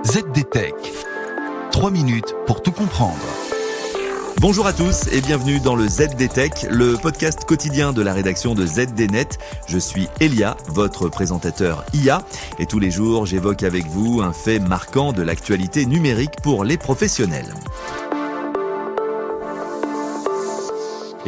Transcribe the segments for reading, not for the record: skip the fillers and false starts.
ZDTech. 3 minutes pour tout comprendre. Bonjour à tous et bienvenue dans le ZDTech, le podcast quotidien de la rédaction de ZDNet. Je suis Elia, votre présentateur IA, et tous les jours j'évoque avec vous un fait marquant de l'actualité numérique pour les professionnels.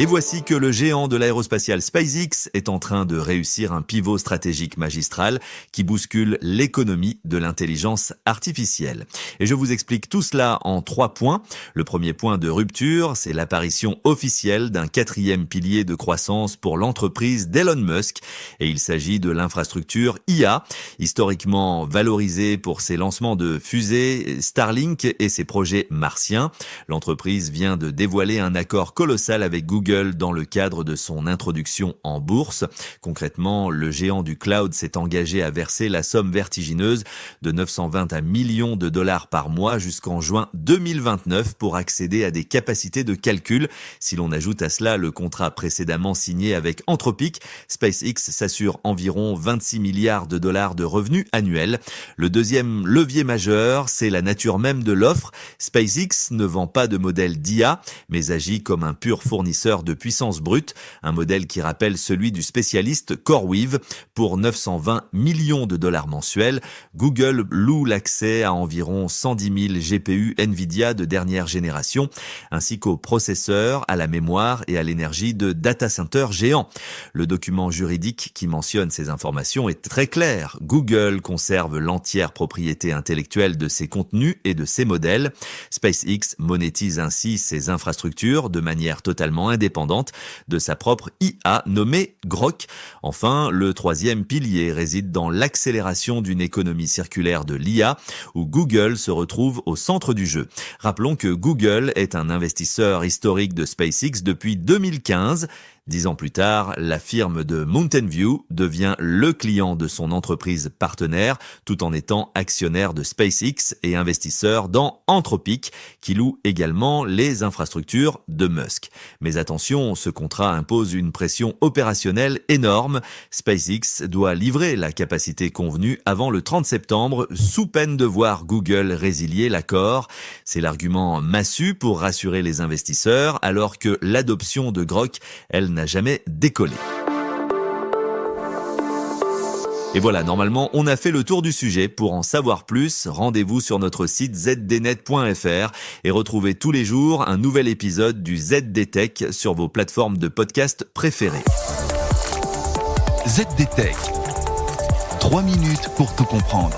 Et voici que le géant de l'aérospatiale SpaceX est en train de réussir un pivot stratégique magistral qui bouscule l'économie de l'intelligence artificielle. Et je vous explique tout cela en 3 points. Le premier point de rupture, c'est l'apparition officielle d'un 4e pilier de croissance pour l'entreprise d'Elon Musk. Et il s'agit de l'infrastructure IA, historiquement valorisée pour ses lancements de fusées Starlink et ses projets martiens. L'entreprise vient de dévoiler un accord colossal avec Google dans le cadre de son introduction en bourse. Concrètement, le géant du cloud s'est engagé à verser la somme vertigineuse de 920 millions de dollars par mois jusqu'en juin 2029 pour accéder à des capacités de calcul. Si l'on ajoute à cela le contrat précédemment signé avec Anthropic, SpaceX s'assure environ 26 milliards de dollars de revenus annuels. Le deuxième levier majeur, c'est la nature même de l'offre. SpaceX ne vend pas de modèle d'IA, mais agit comme un pur fournisseur de puissance brute, un modèle qui rappelle celui du spécialiste CoreWeave. Pour 920 millions de dollars mensuels, Google loue l'accès à environ 110 000 GPU NVIDIA de dernière génération, ainsi qu'aux processeurs, à la mémoire et à l'énergie de data centers géants. Le document juridique qui mentionne ces informations est très clair. Google conserve l'entière propriété intellectuelle de ses contenus et de ses modèles. SpaceX monétise ainsi ses infrastructures de manière totalement indépendante de sa propre IA nommée Grok. Enfin, le 3e pilier réside dans l'accélération d'une économie circulaire de l'IA, où Google se retrouve au centre du jeu. Rappelons que Google est un investisseur historique de SpaceX depuis 2015. 10 ans plus tard, la firme de Mountain View devient le client de son entreprise partenaire, tout en étant actionnaire de SpaceX et investisseur dans Anthropic, qui loue également les infrastructures de Musk. Mais attention, ce contrat impose une pression opérationnelle énorme. SpaceX doit livrer la capacité convenue avant le 30 septembre, sous peine de voir Google résilier l'accord. C'est l'argument massu pour rassurer les investisseurs, alors que l'adoption de Grok, elle n'a jamais décollé. Et voilà, normalement, on a fait le tour du sujet. Pour en savoir plus, rendez-vous sur notre site zdnet.fr et retrouvez tous les jours un nouvel épisode du ZDTech sur vos plateformes de podcast préférées. ZDTech. 3 minutes pour tout comprendre.